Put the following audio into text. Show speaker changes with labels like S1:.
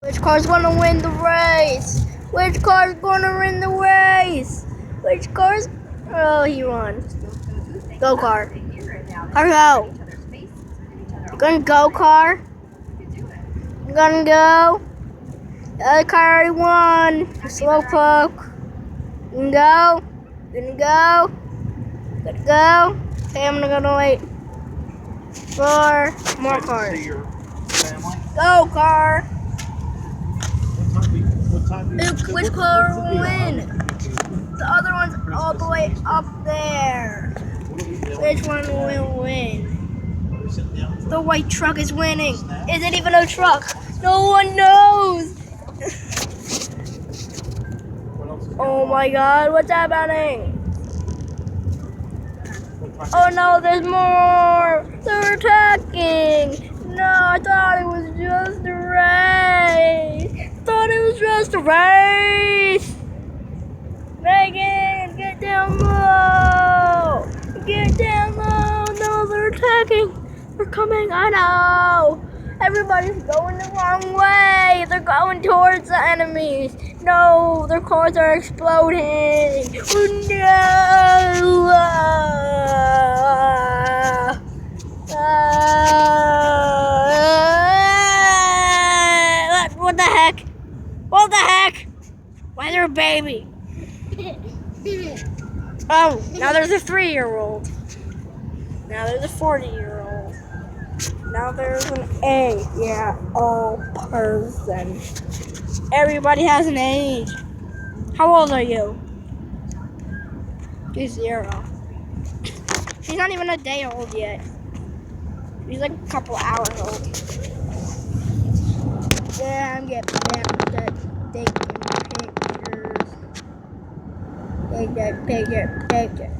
S1: Which car's gonna win the race? Which car's gonna win the race? Which car's... Oh, he won. Go, car. Car, go. You gonna go, car? You gonna go? The other car already won. Slowpoke. You gonna go? You gonna go? Gonna go? Okay, I'm gonna wait for more cars. Go, car. Which car will win? The other one's all the way up there. Which one will win? The white truck is winning. Is it even a truck? No one knows. Oh my god, what's happening? Oh no, there's more. They're attacking. No, I thought it was just a race. Megan, get down low. Get down low. No, they're attacking. They're coming. I know. Everybody's going the wrong way. They're going towards the enemies. No, their cars are exploding. Oh no. What the heck? What the heck? Why is there a baby? Oh, now there's a 3-year-old. Now there's a 40-year-old. Now there's an 8-year-old person. Everybody has an age. How old are you? She's 0. She's not even a day old yet. She's like a couple hours old. Yeah, I'm getting back to taking pictures. Take that picture.